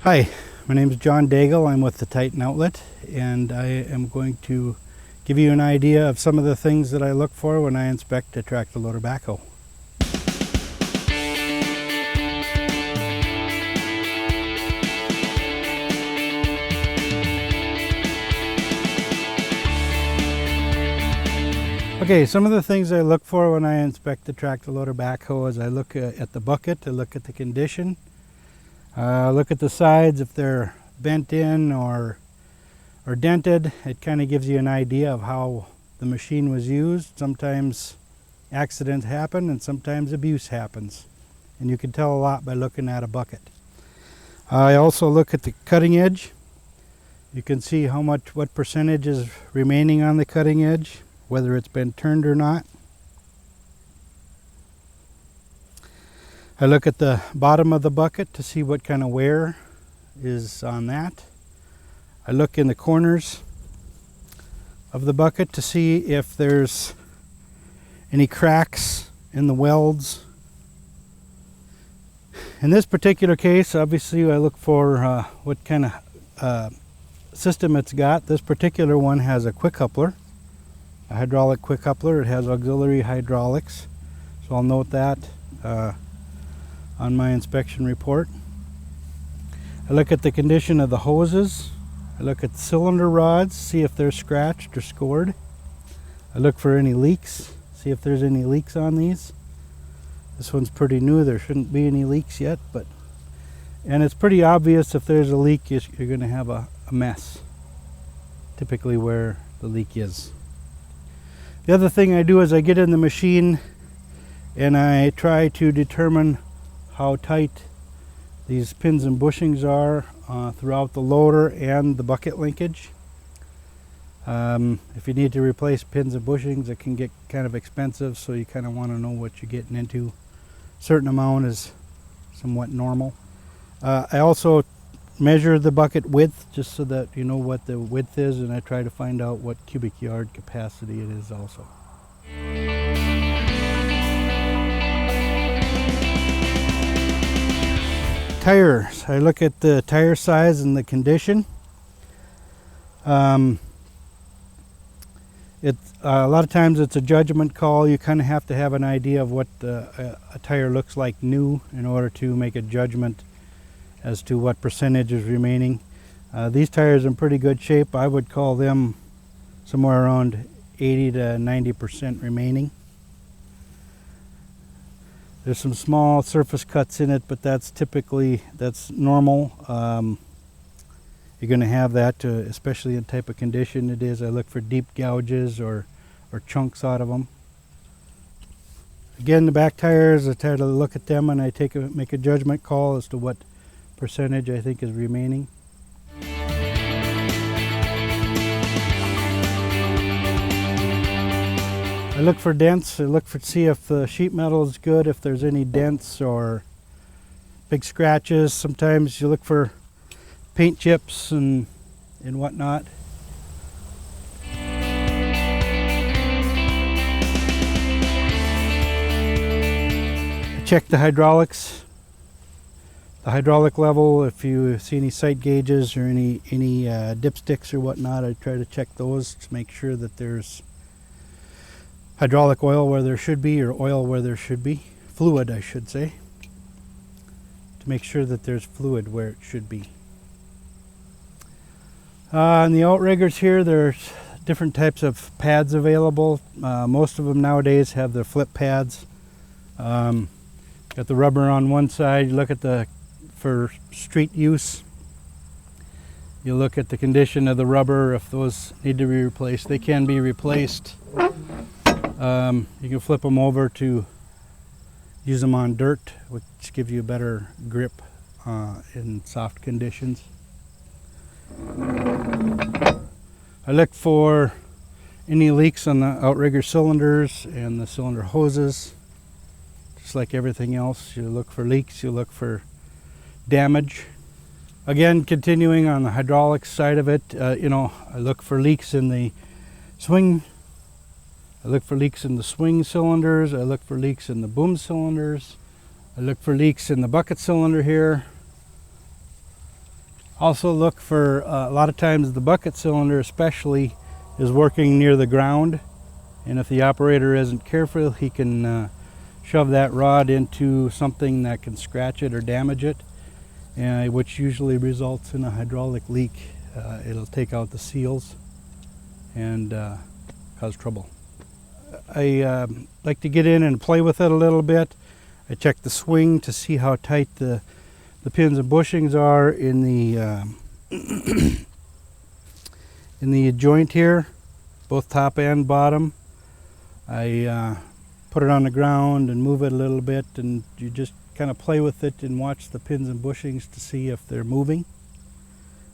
Hi, my name is John Daigle. I'm with the Titan Outlet, and I am going to give you an idea of some of the things that I look for when I inspect a tractor loader backhoe. Okay, some of the things I look for when I inspect the tractor loader backhoe is I look at the bucket, I look at the condition, look at the sides if they're bent in or dented. It kind of gives you an idea of how the machine was used. Sometimes accidents happen and sometimes abuse happens, and you can tell a lot by looking at a bucket. I also look at the cutting edge. You can see what percentage is remaining on the cutting edge, whether it's been turned or not. I look at the bottom of the bucket to see what kind of wear is on that. I look in the corners of the bucket to see if there's any cracks in the welds. In this particular case, obviously I look for what kind of system it's got. This particular one has a quick coupler, a hydraulic quick coupler. It has auxiliary hydraulics, so I'll note that on my inspection report. I look at the condition of the hoses. I look at the cylinder rods, see if they're scratched or scored. I look for any leaks, see if there's any leaks on these. This one's pretty new, there shouldn't be any leaks yet, and it's pretty obvious if there's a leak, you're going to have a mess, typically where the leak is. The other thing I do is I get in the machine and I try to determine how tight these pins and bushings are throughout the loader and the bucket linkage. If you need to replace pins and bushings, it can get kind of expensive, so you kind of want to know what you're getting into. A certain amount is somewhat normal. I also measure the bucket width just so that you know what the width is, and I try to find out what cubic yard capacity it is also. Tires. I look at the tire size and the condition. A lot of times it's a judgment call. You kind of have to have an idea of what a tire looks like new in order to make a judgment as to what percentage is remaining. These tires are in pretty good shape. I would call them somewhere around 80 to 90% remaining. There's some small surface cuts in it, but that's normal. You're going to have that, especially in the type of condition it is. I look for deep gouges or chunks out of them. Again, the back tires, I try to look at them and I make a judgment call as to what percentage I think is remaining. I look for dents. I look to see if the sheet metal is good, if there's any dents or big scratches. Sometimes you look for paint chips and whatnot. I check the hydraulics, the hydraulic level. If you see any sight gauges or any dipsticks or whatnot, I try to check those to make sure that there's hydraulic oil where there should be, or oil where there should be. Fluid, I should say. To make sure that there's fluid where it should be. On the outriggers here, there's different types of pads available. Most of them nowadays have the flip pads. Got the rubber on one side. You look at for street use. You look at the condition of the rubber, if those need to be replaced. They can be replaced. You can flip them over to use them on dirt, which gives you a better grip in soft conditions. I look for any leaks on the outrigger cylinders and the cylinder hoses. Just like everything else, you look for leaks, you look for damage. Again, continuing on the hydraulic side of it, I look for leaks in the swing. I look for leaks in the swing cylinders. I look for leaks in the boom cylinders. I look for leaks in the bucket cylinder here. Also look for, a lot of times the bucket cylinder especially is working near the ground, and if the operator isn't careful, he can shove that rod into something that can scratch it or damage it, which usually results in a hydraulic leak. It'll take out the seals and cause trouble. I like to get in and play with it a little bit. I check the swing to see how tight the pins and bushings are in the in the joint here, both top and bottom. I put it on the ground and move it a little bit, and you just kind of play with it and watch the pins and bushings to see if they're moving.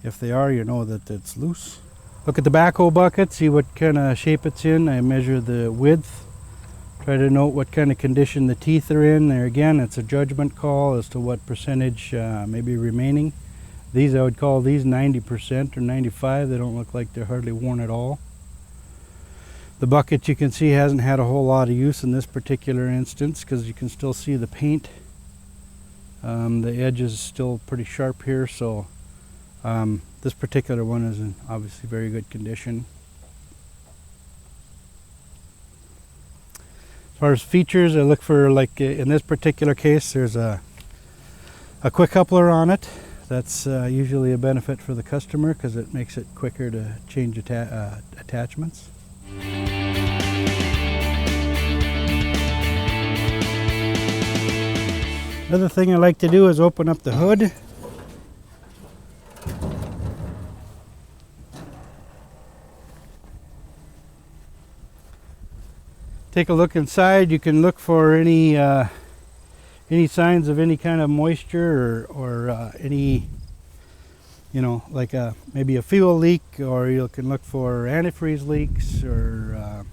If they are, you know that it's loose. Look at the backhoe bucket, see what kind of shape it's in. I measure the width, try to note what kind of condition the teeth are in. There again, it's a judgment call as to what percentage may be remaining. These, I would call these 90% or 95. They don't look like they're hardly worn at all. The bucket, you can see, hasn't had a whole lot of use in this particular instance because you can still see the paint. The edge is still pretty sharp here, so this particular one is in obviously very good condition. As far as features, I look for, like in this particular case, there's a quick coupler on it. That's usually a benefit for the customer because it makes it quicker to change attachments. Another thing I like to do is open up the hood. Take a look inside. You can look for any signs of any kind of moisture or any, you know, like maybe a fuel leak, or you can look for antifreeze leaks, or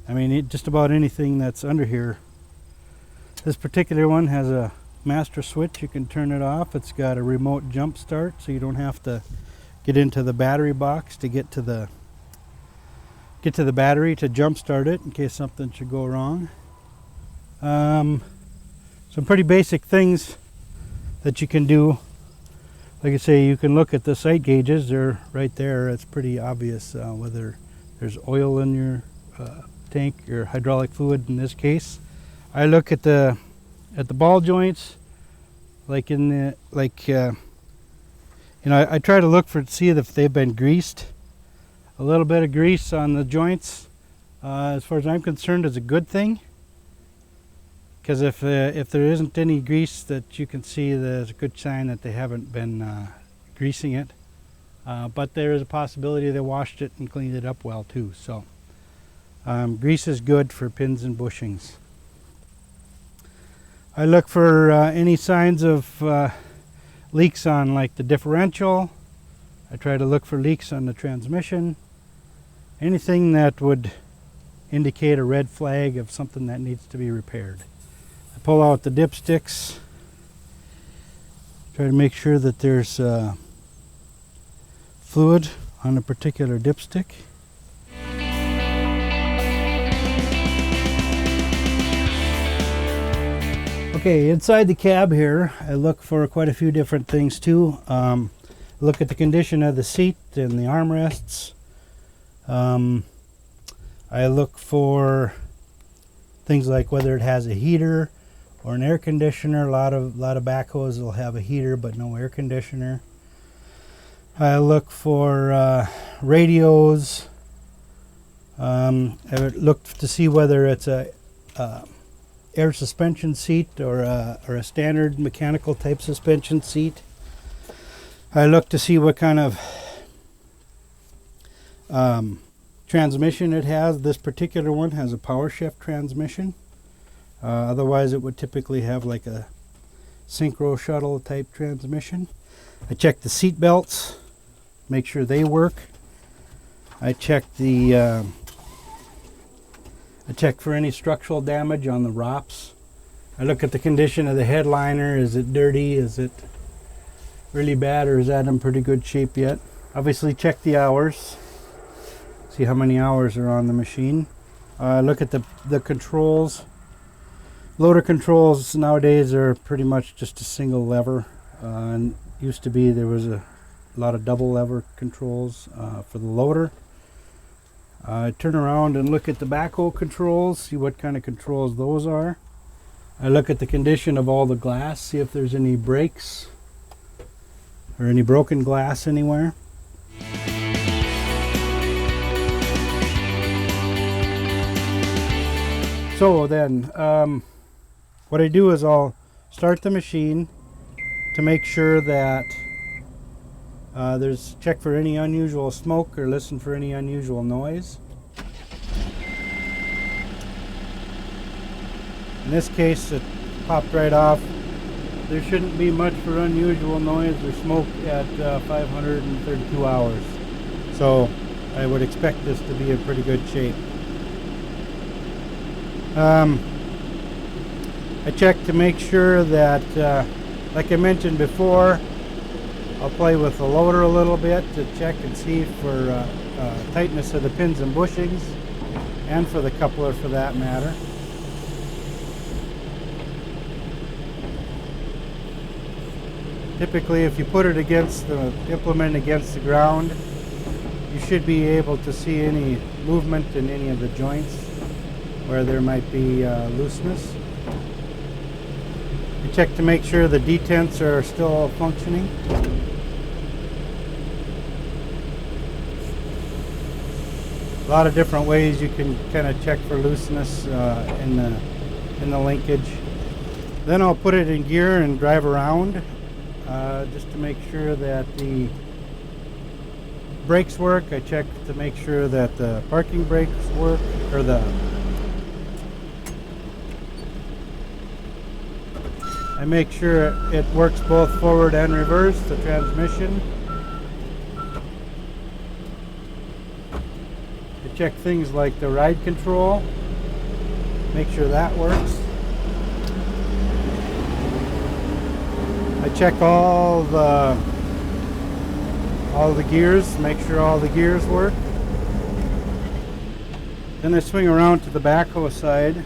I mean just about anything that's under here. This particular one has a master switch. You can turn it off. It's got a remote jump start, so you don't have to get into the battery box to get to the battery to jump start it in case something should go wrong. Some pretty basic things that you can do. Like I say, you can look at the sight gauges. They're right there. It's pretty obvious whether there's oil in your tank or hydraulic fluid in this case. I look at the ball joints, like in the you know, I try to look to see if they've been greased. A little bit of grease on the joints, as far as I'm concerned, is a good thing. Because if there isn't any grease that you can see, there's a good sign that they haven't been greasing it. But there is a possibility they washed it and cleaned it up well too. So grease is good for pins and bushings. I look for any signs of leaks on, like, the differential. I try to look for leaks on the transmission. Anything that would indicate a red flag of something that needs to be repaired. I pull out the dipsticks. Try to make sure that there's fluid on a particular dipstick. Okay, inside the cab here, I look for quite a few different things too. Look at the condition of the seat and the armrests. I look for things like whether it has a heater or an air conditioner. A lot of backhoes will have a heater but no air conditioner. I look for radios. I would look to see whether it's a air suspension seat or a standard mechanical type suspension seat. I look to see what kind of transmission it has. This particular one has a power shift transmission. Otherwise it would typically have like a synchro shuttle type transmission. I check the seat belts, make sure they work. I check I check for any structural damage on the ROPS. I look at the condition of the headliner. Is it dirty? Is it really bad, or is that in pretty good shape yet? Obviously check the hours. See how many hours are on the machine. Look at the controls. Loader controls nowadays are pretty much just a single lever. And used to be there was a lot of double lever controls for the loader. Turn around and look at the backhoe controls, see what kind of controls those are. I look at the condition of all the glass, see if there's any breaks or any broken glass anywhere. So then, what I do is I'll start the machine to make sure that check for any unusual smoke or listen for any unusual noise. In this case, it popped right off. There shouldn't be much for unusual noise or smoke at 532 hours. So I would expect this to be in pretty good shape. I check to make sure that, like I mentioned before, I'll play with the loader a little bit to check and see for tightness of the pins and bushings, and for the coupler for that matter. Typically, if you put it against the implement against the ground, you should be able to see any movement in any of the joints where there might be looseness. You check to make sure the detents are still functioning. A lot of different ways you can kind of check for looseness in the linkage. Then I'll put it in gear and drive around just to make sure that the brakes work. I check to make sure that the parking brakes work, or I make sure it works both forward and reverse, the transmission. I check things like the ride control, make sure that works. I check all the gears, make sure all the gears work. Then I swing around to the backhoe side.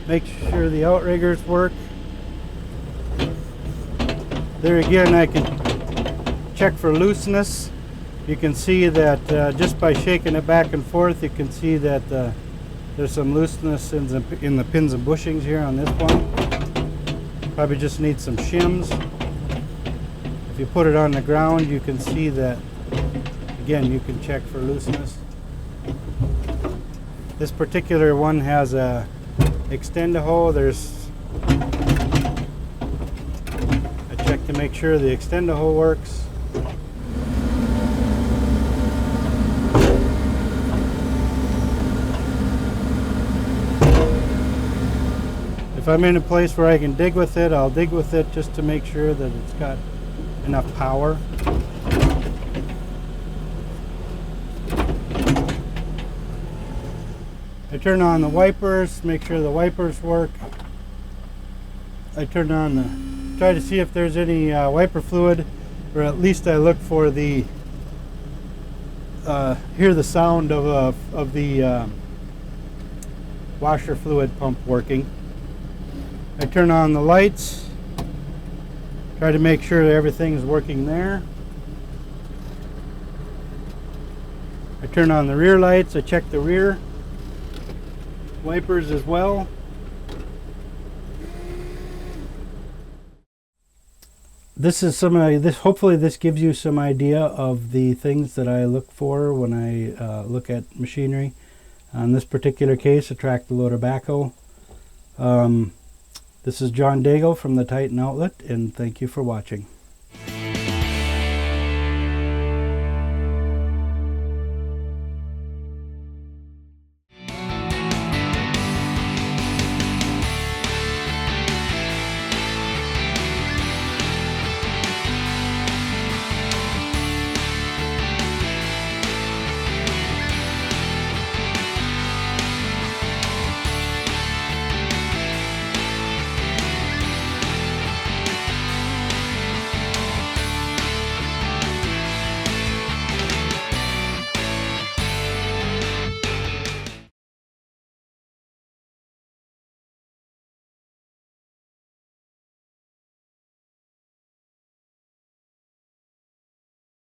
Make sure the outriggers work. There again, I can check for looseness. You can see that just by shaking it back and forth, you can see that there's some looseness in the pins and bushings here on this one. Probably just need some shims. If you put it on the ground, you can see that, again, you can check for looseness. This particular one has a extend-a-hole. I check to make sure the extend-a-hole works. If I'm in a place where I can dig with it, I'll dig with it just to make sure that it's got enough power. I turn on the wipers, make sure the wipers work. I turn on try to see if there's any wiper fluid, or at least I look for the, hear the sound of the washer fluid pump working. I turn on the lights, try to make sure that everything's working there. I turn on the rear lights, I check the rear wipers as well. This is hopefully this gives you some idea of the things that I look for when I look at machinery. On this particular case, a tractor loader backhoe. This is John Daigle from the Titan Outlet, and thank you for watching.